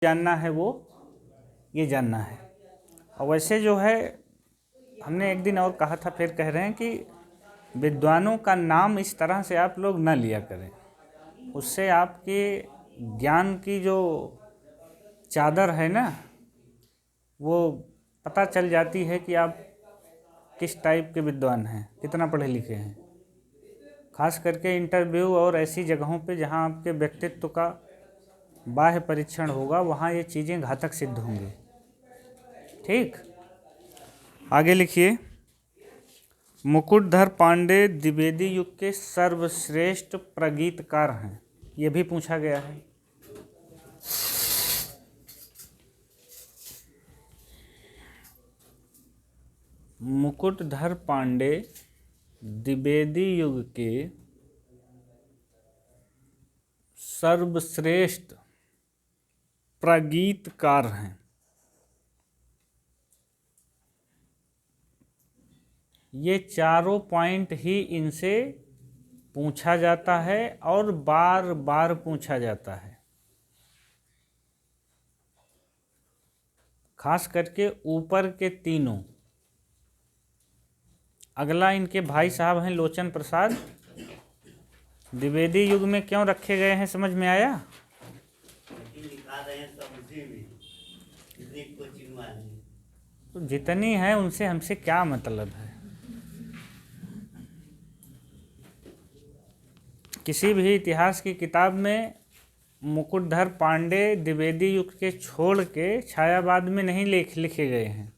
जानना है वो ये जानना है। और वैसे जो है हमने एक दिन और कहा था, फिर कह रहे हैं कि विद्वानों का नाम इस तरह से आप लोग न लिया करें, उससे आपके ज्ञान की जो चादर है ना वो पता चल जाती है कि आप किस टाइप के विद्वान हैं, कितना पढ़े लिखे हैं। खास करके इंटरव्यू और ऐसी जगहों पे जहाँ आपके व्यक्तित्व का बाह्य परीक्षण होगा, वहाँ ये चीज़ें घातक सिद्ध होंगी। ठीक, आगे लिखिए। मुकुटधर पांडे द्विवेदी युग के सर्वश्रेष्ठ प्रगीतकार हैं, ये भी पूछा गया है। मुकुटधर पांडे द्विवेदी युग के सर्वश्रेष्ठ प्रगीतकार हैं। ये चारों पॉइंट ही इनसे पूछा जाता है और बार बार पूछा जाता है। खास करके ऊपर के तीनों। अगला इनके भाई साहब हैं लोचन प्रसाद, द्विवेदी युग में क्यों रखे गए हैं समझ में आया? तो जितनी है उनसे हमसे क्या मतलब है? किसी भी इतिहास की किताब में मुकुटधर पांडे द्विवेदी युग के छोड़ के छायावाद में नहीं लिखे गए हैं।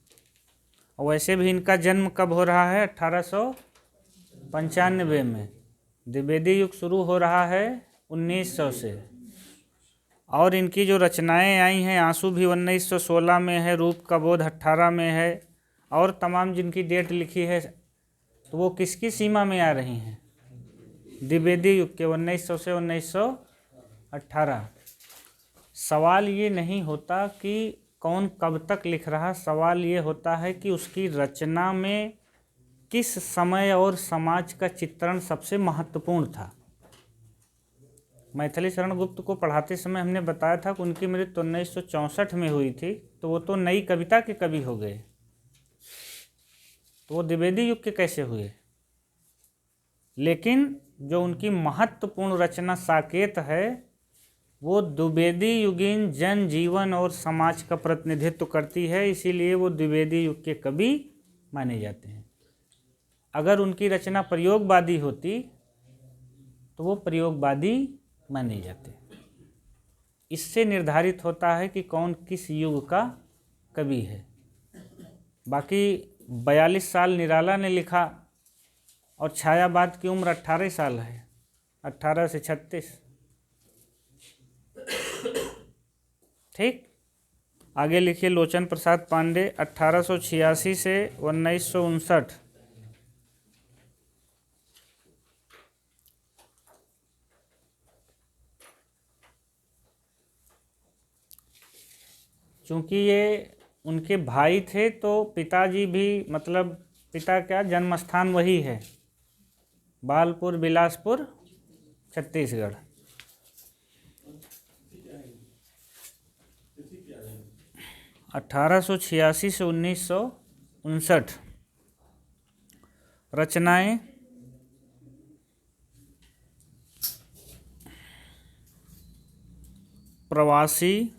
और वैसे भी इनका जन्म कब हो रहा है? 1895 में। द्विवेदी युग शुरू हो रहा है 1900 से। और इनकी जो रचनाएं आई हैं, आंसू भी 1916 में है, रूप का बोध 18 में है, और तमाम जिनकी डेट लिखी है तो वो किसकी सीमा में आ रही हैं? द्विवेदी युग के 1900 से 1918। सवाल ये नहीं होता कि कौन कब तक लिख रहा, सवाल ये होता है कि उसकी रचना में किस समय और समाज का चित्रण सबसे महत्वपूर्ण था। मैथिली शरण गुप्त को पढ़ाते समय हमने बताया था कि उनकी मृत्यु 1964 में हुई थी, तो वो तो नई कविता के कवि हो गए, तो वो द्विवेदी युग के कैसे हुए? लेकिन जो उनकी महत्वपूर्ण रचना साकेत है वो द्विवेदी युगीन जन जीवन और समाज का प्रतिनिधित्व करती है, इसीलिए वो द्विवेदी युग के कवि माने जाते हैं। अगर उनकी रचना प्रयोगवादी होती तो वो प्रयोगवादी माने जाते। इससे निर्धारित होता है कि कौन किस युग का कवि है। बाकी 42 साल निराला ने लिखा और छायावाद की उम्र 18 साल है, 18 से 36। ठीक, आगे लिखिए। लोचन प्रसाद पांडे 1886 से 1959। चूँकि ये उनके भाई थे तो पिताजी भी, मतलब पिता क्या, जन्म स्थान वही है, बालपुर बिलासपुर छत्तीसगढ़। अठारह सौ 86 से 1959। रचनाएं प्रवासी,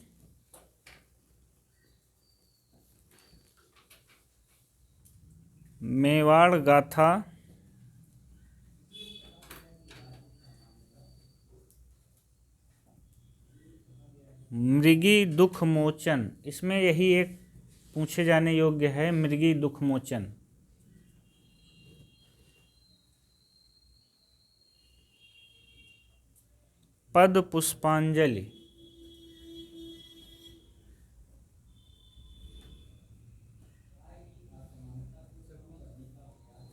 मेवाड़ गाथा, मृगी दुख मोचन, इसमें यही एक पूछे जाने योग्य है, मृगी दुख मोचन। पद पुष्पांजलि,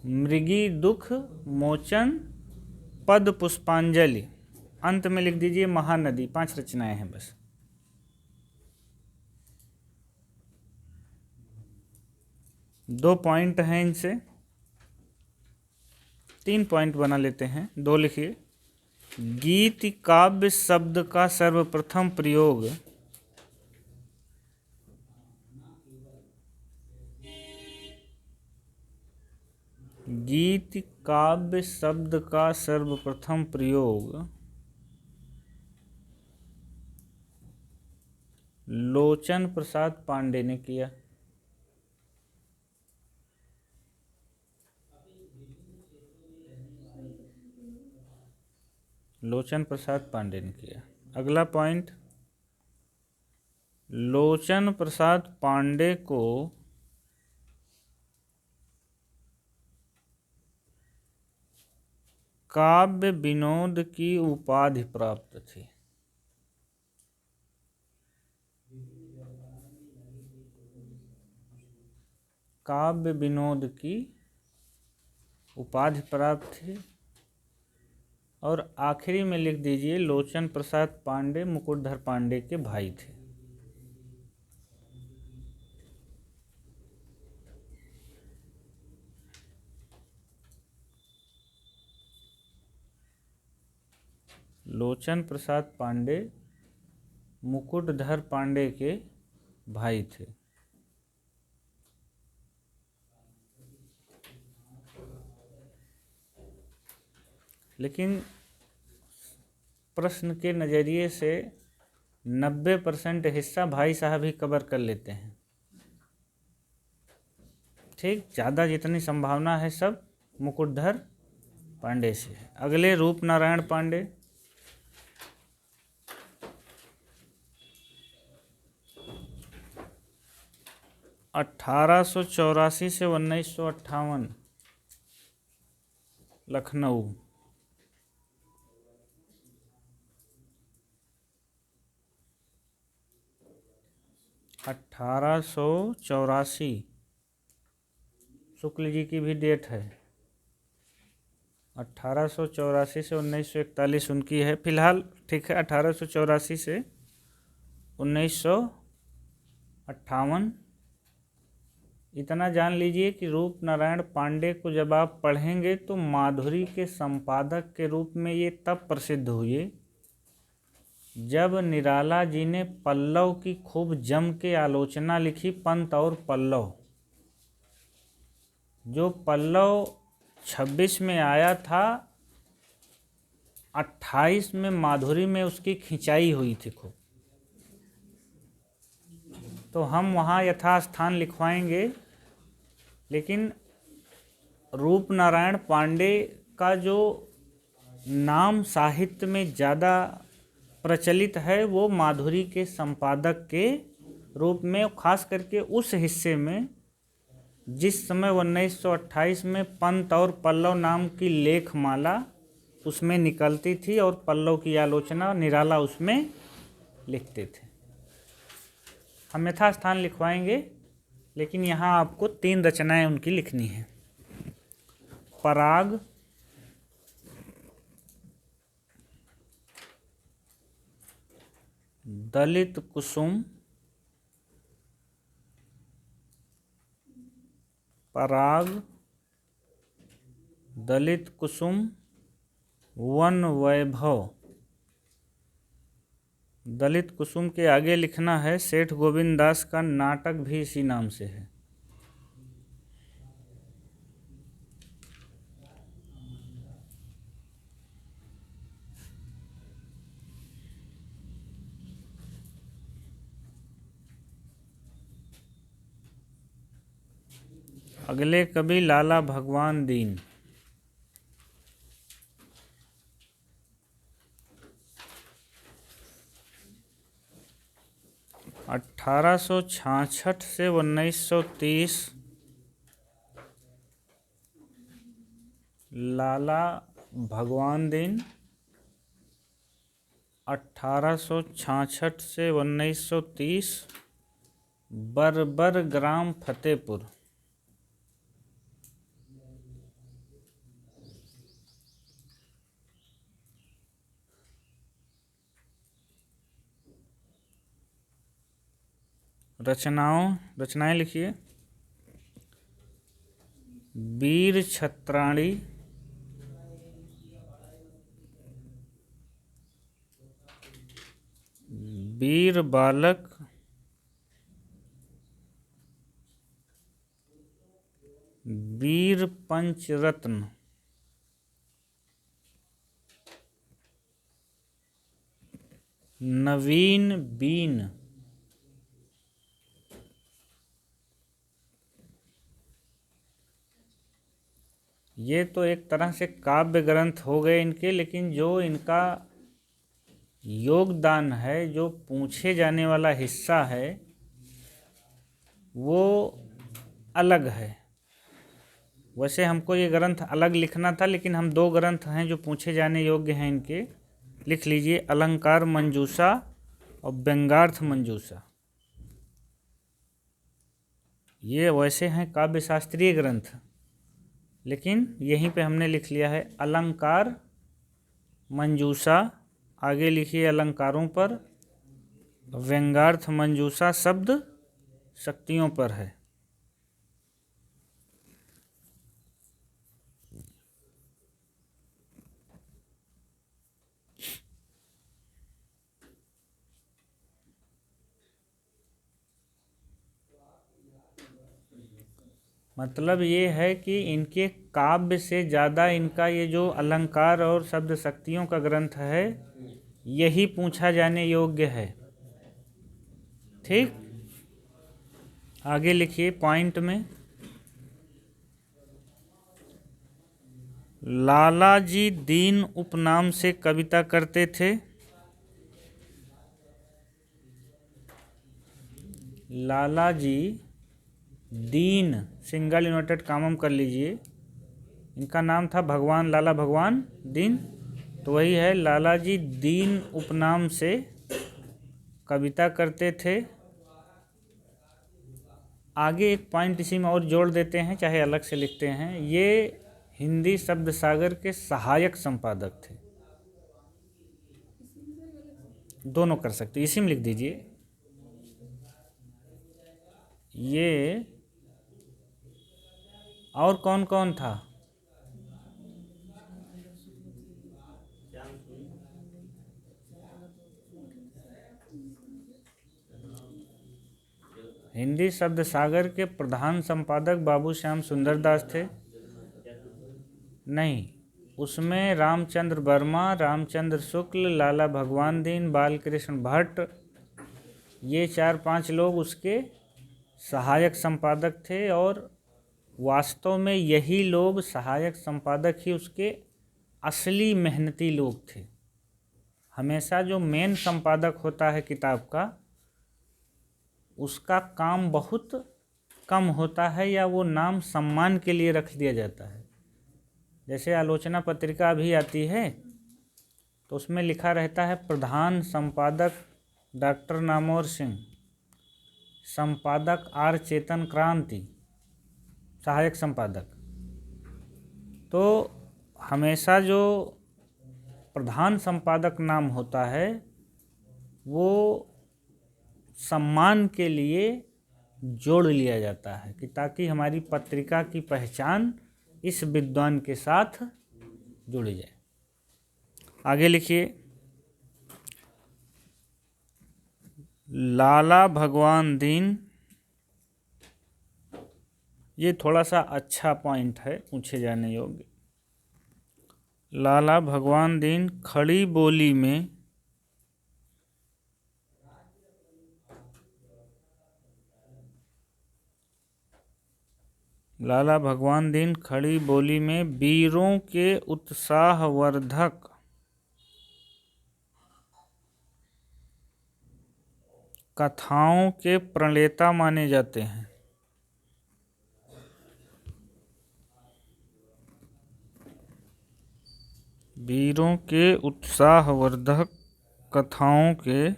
मृगी दुख मोचन, पद पुष्पांजलि, अंत में लिख दीजिए महानदी। 5 रचनाएं हैं बस। दो पॉइंट हैं इनसे, 3 पॉइंट बना लेते हैं, 2 लिखिए। गीत काव्य शब्द का सर्वप्रथम प्रयोग गीत काव्य शब्द का सर्वप्रथम प्रयोग लोचन प्रसाद पांडे ने किया। लोचन प्रसाद पांडे ने किया। अगला पॉइंट, लोचन प्रसाद पांडे को काव्य विनोद की उपाधि प्राप्त थी। काव्य विनोद की उपाधि प्राप्त थी। और आखिरी में लिख दीजिए, लोचन प्रसाद पांडे मुकुटधर पांडे के भाई थे। लोचन प्रसाद पांडे मुकुटधर पांडे के भाई थे। लेकिन प्रश्न के नज़रिए से 90% हिस्सा भाई साहब ही कवर कर लेते हैं। ठीक, ज़्यादा जितनी संभावना है सब मुकुटधर पांडे से है। अगले रूप नारायण पांडे। अठारह सौ चौरासी से 1958 लखनऊ। 1884 शुक्ल जी की भी डेट है। 1884 से 1941 उनकी है फिलहाल। ठीक है, 1884 से 1958। इतना जान लीजिए कि रूप नारायण पांडे को जब आप पढ़ेंगे तो माधुरी के संपादक के रूप में ये तब प्रसिद्ध हुए जब निराला जी ने पल्लव की खूब जम के आलोचना लिखी, पंत और पल्लव। जो पल्लव 26 में आया था, 28 में माधुरी में उसकी खिंचाई हुई थी खूब। तो हम वहाँ यथास्थान लिखवाएंगे, लेकिन रूप नारायण पांडे का जो नाम साहित्य में ज़्यादा प्रचलित है वो माधुरी के संपादक के रूप में, खास करके उस हिस्से में जिस समय 1928 में पंत और पल्लव नाम की लेखमाला उसमें निकलती थी और पल्लव की आलोचना निराला उसमें लिखते थे। हम यथास्थान लिखवाएंगे, लेकिन यहाँ आपको 3 रचनाएं उनकी लिखनी है। पराग, दलित कुसुम, पराग, दलित कुसुम, वन वैभव। दलित कुसुम के आगे लिखना है सेठ गोविंद दास का नाटक भी इसी नाम से है। अगले कवि लाला भगवान दीन। 1866 से 1930 लाला भगवान दीन। 1866 से 1930 बरबर ग्राम फतेहपुर। रचनाएं लिखिए। वीर छत्राणी, वीर बालक, वीर पंचरत्न, नवीन बीन, ये तो एक तरह से काव्य ग्रंथ हो गए इनके, लेकिन जो इनका योगदान है, जो पूछे जाने वाला हिस्सा है, वो अलग है। वैसे हमको ये ग्रंथ अलग लिखना था, लेकिन हम दो ग्रंथ हैं जो पूछे जाने योग्य हैं इनके, लिख लीजिए, अलंकार मंजूषा और व्यंग्यार्थ मंजूषा। ये वैसे हैं काव्य शास्त्रीय ग्रंथ, लेकिन यहीं पे हमने लिख लिया है अलंकार मंजूषा, आगे लिखिए अलंकारों पर, व्यंग्यार्थ मंजूषा शब्द शक्तियों पर है। मतलब ये है कि इनके काव्य से ज़्यादा इनका ये जो अलंकार और शब्द शक्तियों का ग्रंथ है, यही पूछा जाने योग्य है। ठीक, आगे लिखिए पॉइंट में, लालाजी दीन उपनाम से कविता करते थे। लालाजी दीन, सिंगल इन्वर्टेड कॉमम कर लीजिए, इनका नाम था भगवान लाला भगवान दीन, तो वही है, लालाजी दीन उपनाम से कविता करते थे। आगे एक पॉइंट इसी में और जोड़ देते हैं, चाहे अलग से लिखते हैं, ये हिंदी शब्द सागर के सहायक संपादक थे। दोनों कर सकते, इसी में लिख दीजिए। ये और कौन कौन था? हिंदी शब्द सागर के प्रधान संपादक बाबू श्याम सुंदर दास थे। नहीं, उसमें रामचंद्र वर्मा, रामचंद्र शुक्ल, लाला भगवान दीन, बालकृष्ण भट्ट, ये 4-5 लोग उसके सहायक संपादक थे, और वास्तव में यही लोग सहायक संपादक ही उसके असली मेहनती लोग थे। हमेशा जो मेन संपादक होता है किताब का, उसका काम बहुत कम होता है, या वो नाम सम्मान के लिए रख दिया जाता है। जैसे आलोचना पत्रिका भी आती है, तो उसमें लिखा रहता है प्रधान संपादक डॉक्टर नामोर सिंह, संपादक आर चेतन क्रांति, सहायक संपादक। तो हमेशा जो प्रधान संपादक नाम होता है, वो सम्मान के लिए जोड़ लिया जाता है, कि ताकि हमारी पत्रिका की पहचान इस विद्वान के साथ जुड़ी जाए। आगे लिखिए, लाला भगवान दीन, ये थोड़ा सा अच्छा पॉइंट है, पूछे जाने योग्य। लाला भगवान दीन खड़ी बोली में लाला भगवान दीन खड़ी बोली में वीरों के उत्साहवर्धक कथाओं के प्रणेता माने जाते हैं। वीरों के उत्साहवर्धक कथाओं के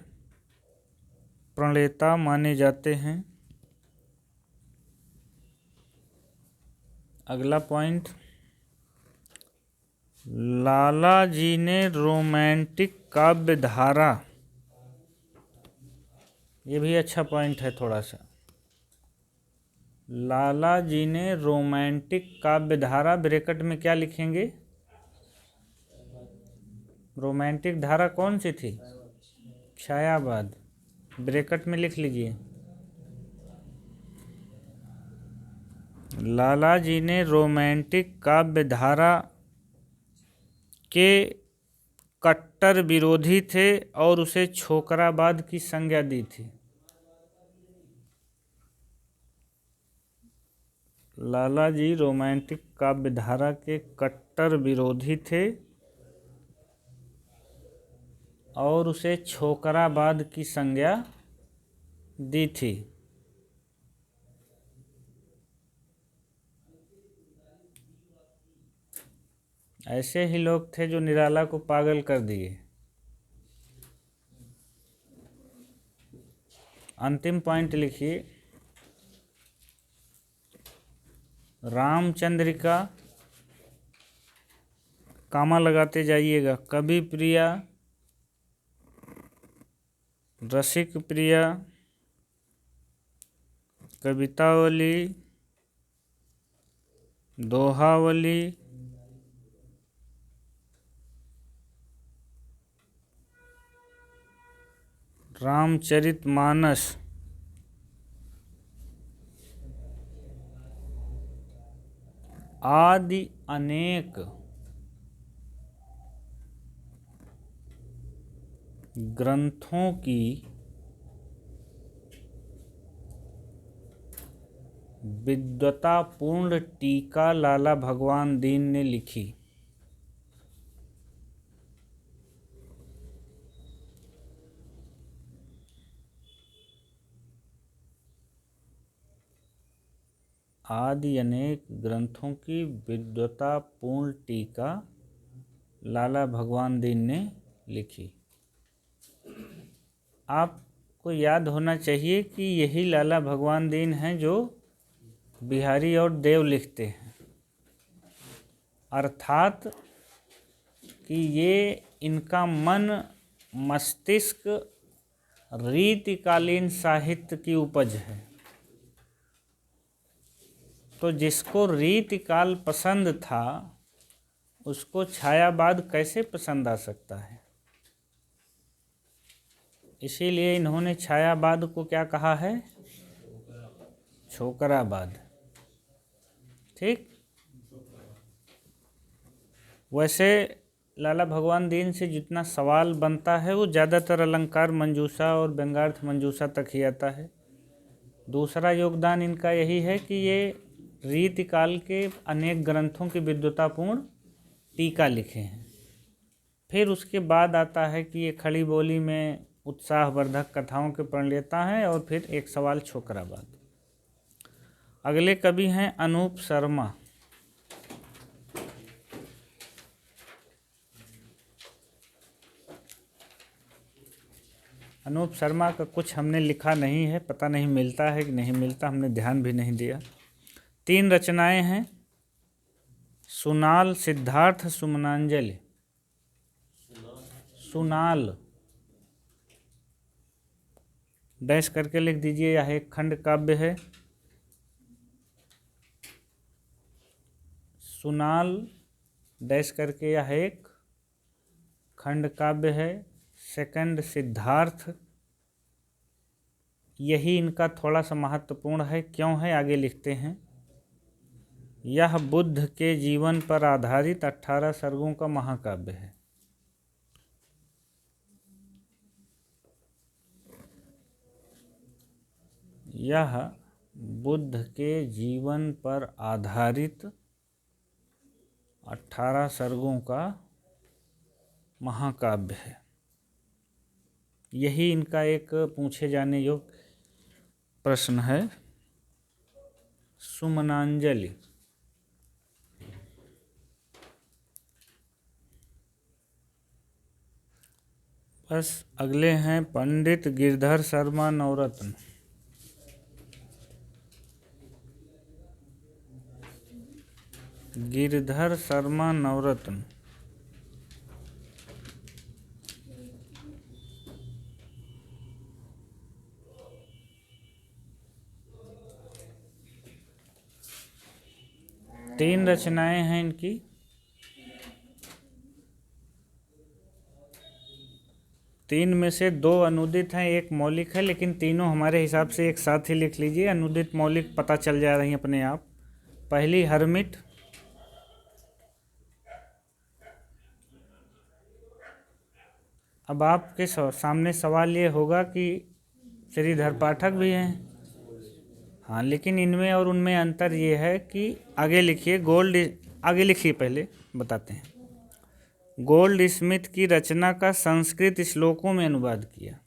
प्रणेता माने जाते हैं। अगला पॉइंट, लाला जी ने रोमांटिक काव्य धारा, ये भी अच्छा पॉइंट है थोड़ा सा। लाला जी ने रोमांटिक काव्य धारा, ब्रैकेट में क्या लिखेंगे? रोमांटिक धारा कौन सी थी? छायावाद, ब्रैकेट में लिख लीजिए। लाला जी ने रोमांटिक काव्य धारा के कट्टर विरोधी थे और उसे छोकराबाद की संज्ञा दी थी। लाला जी रोमांटिक काव्य धारा के कट्टर विरोधी थे और उसे छोकराबाद की संज्ञा दी थी। ऐसे ही लोग थे जो निराला को पागल कर दिए। अंतिम पॉइंट लिखिए, रामचंद्रिका, कामा लगाते जाइएगा, कवि प्रिया, रसिक प्रिया, कवितावली, दोहावली, रामचरितमानस, आदि अनेक ग्रंथों की विद्वतापूर्ण टीका लाला भगवान दीन ने लिखी। आदि अनेक ग्रंथों की विद्वतापूर्ण टीका लाला भगवान दीन ने लिखी। आपको याद होना चाहिए कि यही लाला भगवान दीन हैं जो बिहारी और देव लिखते हैं, अर्थात कि ये इनका मन मस्तिष्क रीतिकालीन साहित्य की उपज है। तो जिसको रीतिकाल पसंद था उसको छायावाद कैसे पसंद आ सकता है। इसीलिए इन्होंने छायावाद को क्या कहा है, छोकरावाद। ठीक। वैसे लाला भगवान दीन से जितना सवाल बनता है वो ज़्यादातर अलंकार मंजूषा और व्यंग्यार्थ मंजूषा तक ही आता है। दूसरा योगदान इनका यही है कि ये रीतिकाल के अनेक ग्रंथों की विद्वतापूर्ण टीका लिखे हैं। फिर उसके बाद आता है कि ये खड़ी बोली में उत्साहवर्धक कथाओं के प्रणेता हैं, और फिर एक सवाल छोकरावाद। अगले कवि हैं अनूप शर्मा। अनूप शर्मा का कुछ हमने लिखा नहीं है, पता नहीं मिलता है कि नहीं मिलता, हमने ध्यान भी नहीं दिया। 3 रचनाएं हैं, सुनाल, सिद्धार्थ, सुमनांजलि। सुनाल डैश करके लिख दीजिए, यह एक खंड काव्य है। सुनाल डैश करके यह एक खंड काव्य है। सेकंड सिद्धार्थ, यही इनका थोड़ा सा महत्वपूर्ण है। क्यों है, आगे लिखते हैं। यह बुद्ध के जीवन पर आधारित 18 सर्गों का महाकाव्य है। यह बुद्ध के जीवन पर आधारित 18 सर्गों का महाकाव्य है। यही इनका एक पूछे जाने योग्य प्रश्न है। सुमनांजलि, बस। अगले हैं पंडित गिरधर शर्मा नवरत्न। गिरधर शर्मा नवरत्न तीन रचनाएं हैं इनकी। तीन में से 2 अनुदित हैं, एक मौलिक है, लेकिन तीनों हमारे हिसाब से एक साथ ही लिख लीजिए। अनुदित मौलिक पता चल जा रही हैं अपने आप। पहली हर्मिट, अब आपके सामने सवाल ये होगा कि श्रीधर पाठक भी हैं, हाँ, लेकिन इनमें और उनमें अंतर ये है कि आगे लिखिए आगे लिखिए, पहले बताते हैं। गोल्ड स्मिथ की रचना का संस्कृत श्लोकों में अनुवाद किया,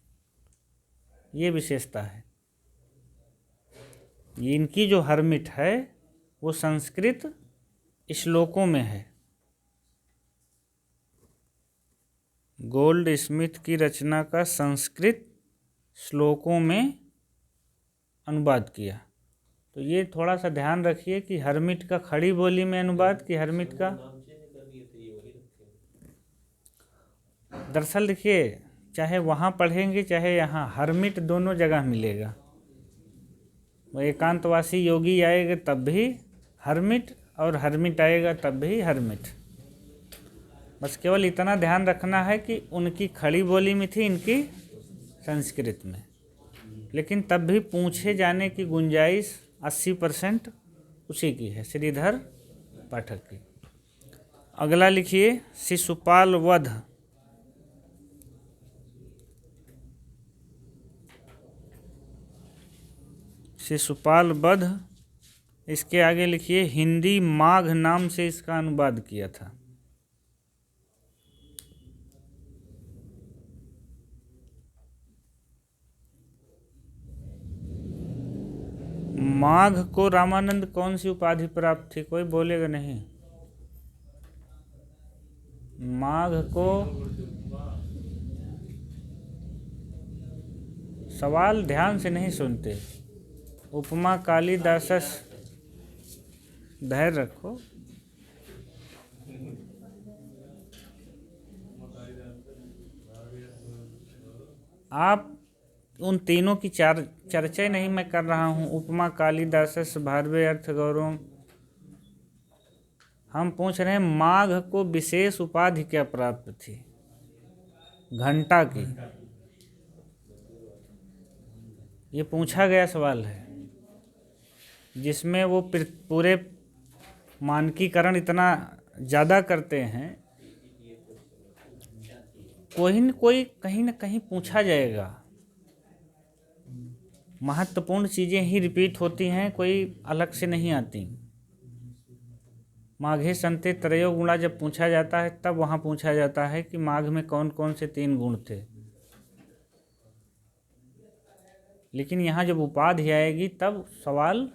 ये विशेषता है। ये इनकी जो हर्मिट है वो संस्कृत श्लोकों में है। गोल्ड स्मिथ की रचना का संस्कृत श्लोकों में अनुवाद किया। तो ये थोड़ा सा ध्यान रखिए कि हर्मिट का खड़ी बोली में अनुवाद कि हर्मिट का, दरअसल देखिए चाहे वहाँ पढ़ेंगे चाहे यहाँ, हर्मिट दोनों जगह मिलेगा। वो एकांतवासी योगी आएगा तब भी हर्मिट, और हर्मिट आएगा तब भी हर्मिट। बस केवल इतना ध्यान रखना है कि उनकी खड़ी बोली में थी, इनकी संस्कृत में, लेकिन तब भी पूछे जाने की गुंजाइश 80% उसी की है, श्रीधर पाठक की। अगला लिखिए शिशुपाल वध। शिशुपाल वध, इसके आगे लिखिए हिंदी माघ नाम से इसका अनुवाद किया था। माघ को रामानंद कौन सी उपाधि प्राप्त थी, कोई बोलेगा नहीं। माघ को, सवाल ध्यान से नहीं सुनते। उपमा कालिदासस, धैर्य रखो। आप उन तीनों की चर्चा नहीं मैं कर रहा हूँ। उपमा कालिदासस, भारवे अर्थ गौरव। हम पूछ रहे हैं माघ को विशेष उपाधि क्या प्राप्त थी, घंटा की। ये पूछा गया सवाल है जिसमें वो पूरे मानकीकरण इतना ज़्यादा करते हैं, कोई न कोई कहीं ना कहीं पूछा जाएगा। महत्वपूर्ण चीज़ें ही रिपीट होती हैं, कोई अलग से नहीं आती। माघे संते त्रयो गुणा जब पूछा जाता है तब वहाँ पूछा जाता है कि माघ में कौन कौन से 3 गुण थे। लेकिन यहाँ जब उपाधि आएगी तब सवाल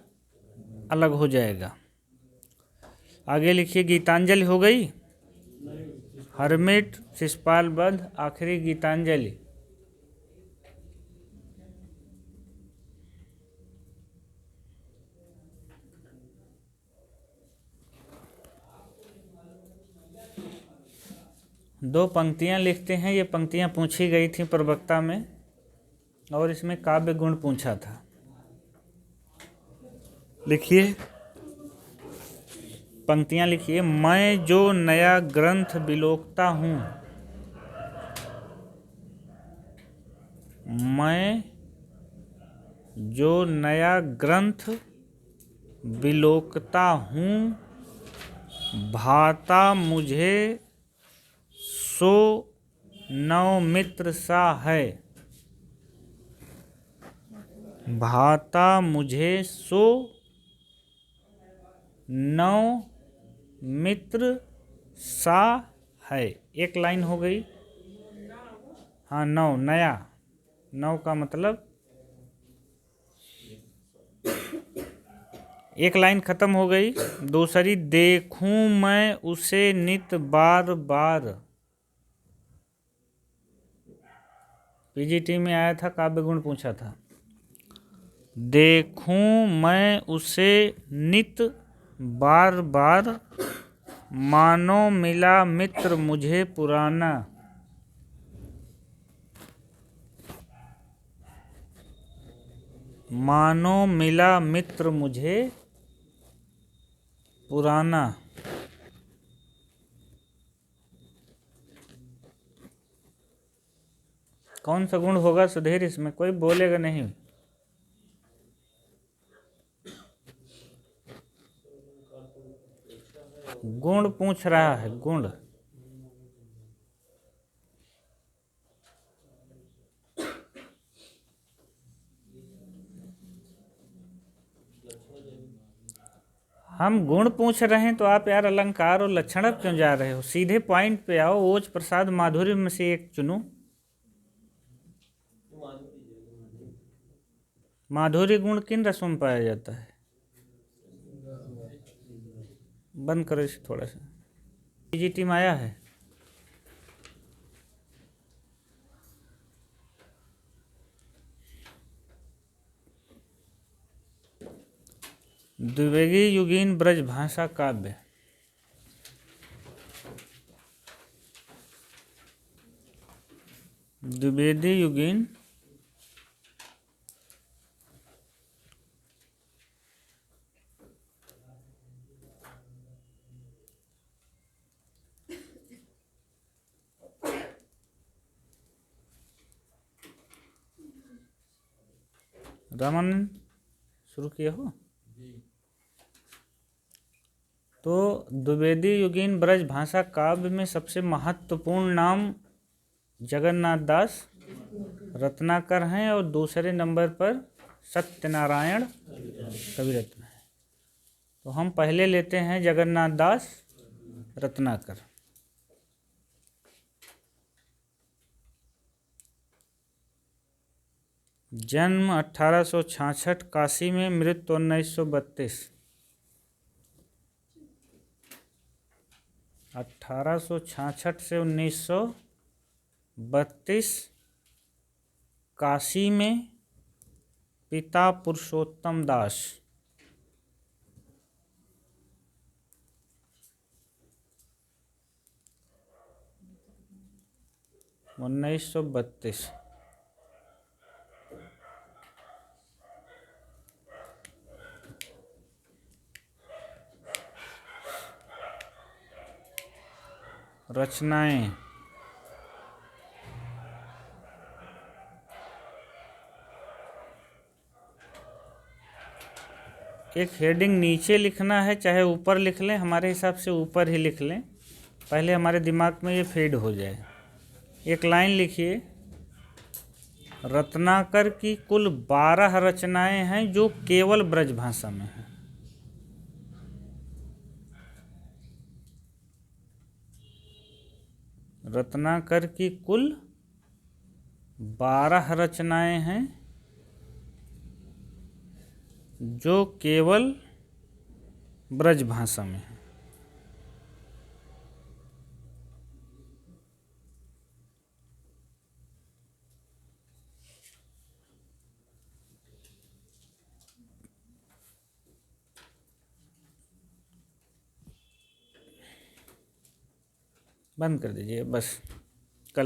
अलग हो जाएगा। आगे लिखिए गीतांजलि हो गई, हर्मिट, शिशुपाल वध, आखिरी गीतांजलि। दो पंक्तियाँ लिखते हैं, ये पंक्तियाँ पूछी गई थी प्रवक्ता में और इसमें काव्य गुण पूछा था। लिखिए पंक्तियाँ लिखिए। मैं जो नया ग्रंथ बिलोकता हूँ, मैं जो नया ग्रंथ बिलोकता हूँ, भाता मुझे सो नव मित्र सा है। भाता मुझे सो नव मित्र सा है। एक लाइन हो गई। हाँ, नव, नया, नव का मतलब एक लाइन खत्म हो गई। दूसरी, देखूं मैं उसे नित बार बार। पीजीटी में आया था, काव्य गुण पूछा था। देखूं मैं उसे नित बार बार, मानो मिला मित्र मुझे पुराना। मानो मिला मित्र मुझे पुराना। कौन सा गुण होगा सुधीर इसमें, कोई बोलेगा नहीं। गुण पूछ रहा है, गुण। हम गुण पूछ रहे हैं तो आप यार अलंकार और लक्षण अब क्यों जा रहे हो? सीधे पॉइंट पे आओ। ओज, प्रसाद, माधुर्य में से एक चुनो। माधुर्य गुण किन रसों में पाया जाता है? बंद करो इसे थोड़ा सा। पीजीटी में आया है? द्विवेदी युगीन ब्रज भाषा काव्य। द्विवेदी युगीन रामानंद शुरू किया हो तो द्विवेदी युगीन ब्रज भाषा काव्य में सबसे महत्वपूर्ण नाम जगन्नाथ दास रत्नाकर हैं और दूसरे नंबर पर सत्यनारायण कविरत्न है। तो हम पहले लेते हैं जगन्नाथ दास रत्नाकर। जन्म 1866 काशी में, मृत्यु 1932। 1866 से 1932 काशी में, पिता पुरुषोत्तम दास। 1932। रचनाएं। एक हेडिंग नीचे लिखना है, चाहे ऊपर लिख लें, हमारे हिसाब से ऊपर ही लिख लें, पहले हमारे दिमाग में ये फीड हो जाए। एक लाइन लिखिए, रत्नाकर की कुल 12 रचनाएं हैं जो केवल ब्रज भाषा में हैं। रत्नाकर की कुल 12 रचनाएं हैं जो केवल ब्रज भाषा में हैं। बंद कर दीजिए बस।